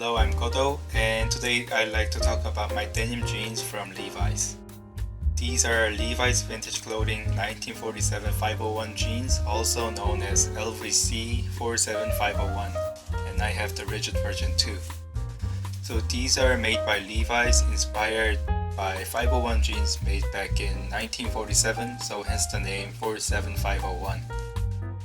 Hello, I'm Kodo, and today I'd like to talk about my denim jeans from Levi's. These are Levi's vintage clothing 1947 501 jeans, also known as LVC 47501, and I have the rigid version too. So these are made by Levi's, inspired by 501 jeans made back in 1947, so hence the name 47501.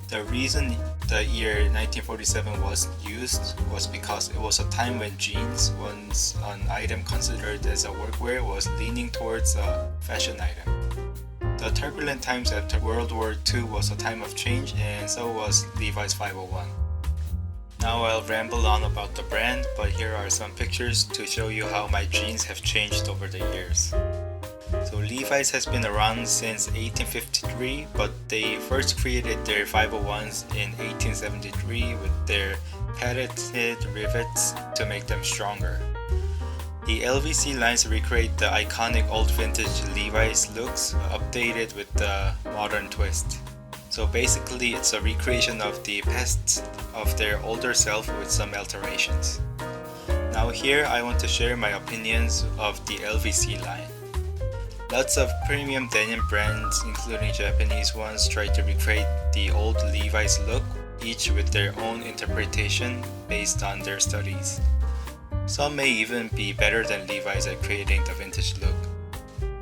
The reason the year 1947 was used was because it was a time when jeans, once an item considered as a workwear, was leaning towards a fashion item. The turbulent times after World War II was a time of change, and so was Levi's 501. Now I'll ramble on about the brand, but here are some pictures to show you how my jeans have changed over the years. So Levi's has been around since 1853, but they first created their 501s in 1873 with their patented rivets to make them stronger. The LVC lines recreate the iconic old vintage Levi's looks, updated with the modern twist. So basically it's a recreation of the past of their older self with some alterations. Now here I want to share my opinions of the LVC line. Lots of premium denim brands, including Japanese ones, try to recreate the old Levi's look, each with their own interpretation based on their studies. Some may even be better than Levi's at creating the vintage look.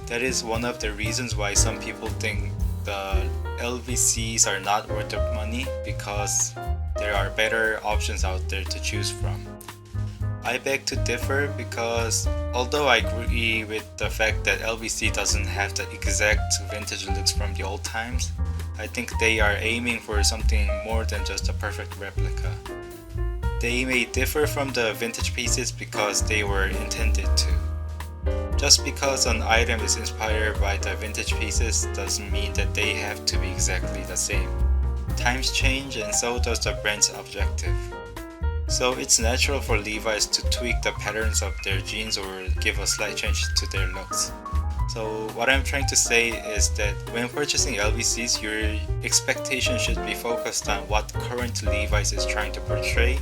That is one of the reasons why some people think the LVCs are not worth the money, because there are better options out there to choose from. I beg to differ, because although I agree with the fact that LVC doesn't have the exact vintage looks from the old times, I think they are aiming for something more than just a perfect replica. They may differ from the vintage pieces because they were intended to. Just because an item is inspired by the vintage pieces doesn't mean that they have to be exactly the same. Times change, and so does the brand's objective. So it's natural for Levi's to tweak the patterns of their jeans or give a slight change to their looks. So what I'm trying to say is that when purchasing LVCs, your expectation should be focused on what current Levi's is trying to portray,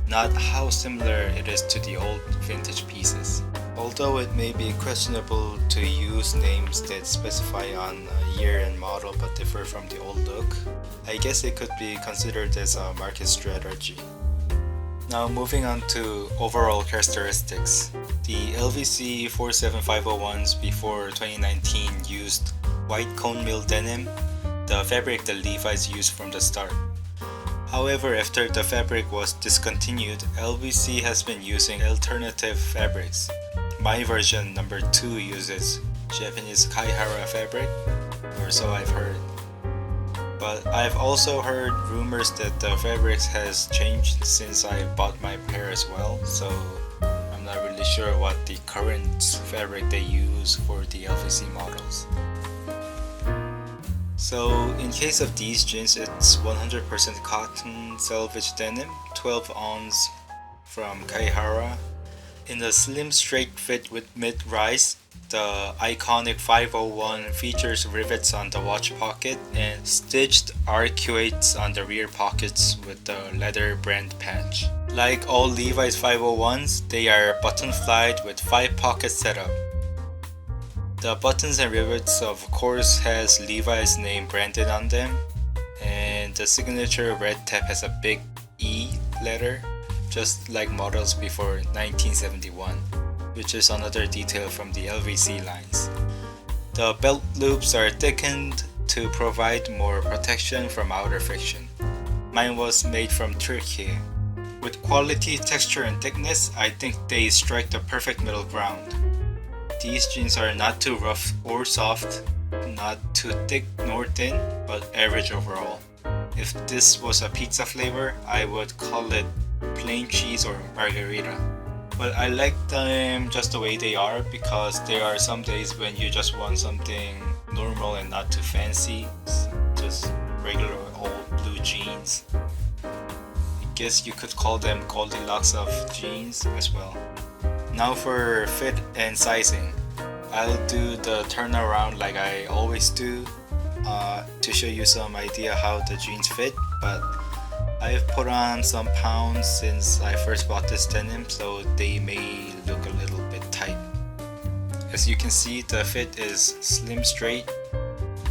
not how similar it is to the old vintage pieces. Although it may be questionable to use names that specify on a year and model but differ from the old look, I guess it could be considered as a market strategy. Now moving on to overall characteristics. The LVC 47501s before 2019 used white cone mill denim, the fabric that Levi's used from the start. However, after the fabric was discontinued, LVC has been using alternative fabrics. My version number 2 uses Japanese Kaihara fabric, or so I've heard. But I've also heard rumors that the fabrics has changed since I bought my pair as well, so I'm not really sure what the current fabric they use for the LVC models. So in case of these jeans, it's 100% cotton selvage denim, 12 ounce from Kaihara. In the slim straight fit with mid-rise, the iconic 501 features rivets on the watch pocket and stitched arcuates on the rear pockets with the leather brand patch. Like all Levi's 501s, they are button-flied with 5 pocket setup. The buttons and rivets of course has Levi's name branded on them, and the signature red tab has a big E letter, just like models before 1971. Which is another detail from the LVC lines. The belt loops are thickened to provide more protection from outer friction. Mine was made from Türkiye. With quality, texture, and thickness, I think they strike the perfect middle ground. These jeans are not too rough or soft, not too thick nor thin, but average overall. If this was a pizza flavor, I would call it plain cheese or margarita. But I like them just the way they are, because there are some days when you just want something normal and not too fancy, just regular old blue jeans. I guess you could call them Goldilocks of jeans as well. Now for fit and sizing. I'll do the turnaround like I always do to show you some idea how the jeans fit, but I've put on some pounds since I first bought this denim, so they may look a little bit tight. As you can see, the fit is slim straight,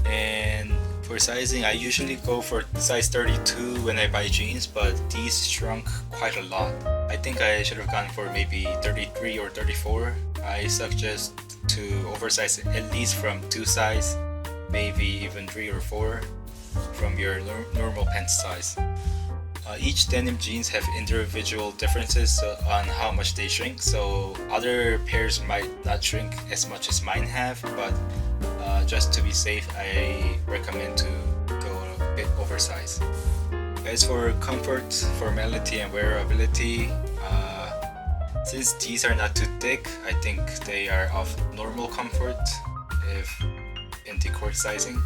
and for sizing I usually go for size 32 when I buy jeans, but these shrunk quite a lot. I think I should have gone for maybe 33 or 34. I suggest to oversize at least from 2 size, maybe even 3 or 4 from your normal pant size. Each denim jeans have individual differences on how much they shrink, so other pairs might not shrink as much as mine have, but just to be safe, I recommend to go a bit oversized. As for comfort, formality, and wearability, since these are not too thick, I think they are of normal comfort if in the correct sizing.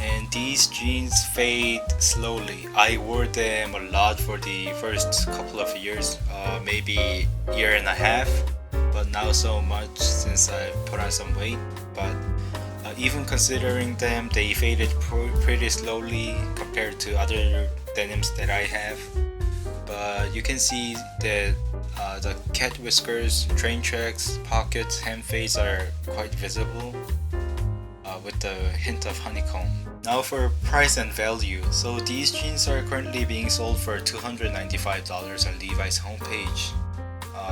And these jeans fade slowly. I wore them a lot for the first couple of years, maybe year and a half, but now so much since I put on some weight. But even considering them, they faded pretty slowly compared to other denims that I have. But you can see that the cat whiskers, train tracks, pockets, hem fades are quite visible, with the hint of honeycomb. Now for price and value. So these jeans are currently being sold for $295 on Levi's homepage.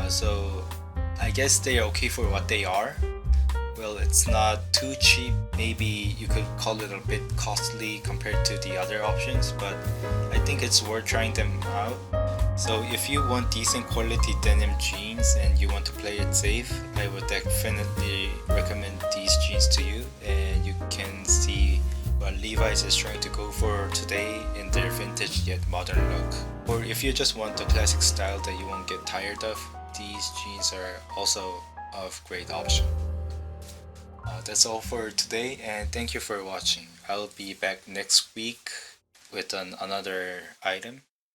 So I guess they're okay for what they are. Well, it's not too cheap. Maybe you could call it a bit costly compared to the other options, but I think it's worth trying them out. So if you want decent quality denim jeans and you want to play it safe, I would definitely recommend these jeans to you, and you can see what Levi's is trying to go for today in their vintage yet modern look. Or if you just want a classic style that you won't get tired of, these jeans are also a great option. That's all for today, and thank you for watching. I'll be back next week with another item.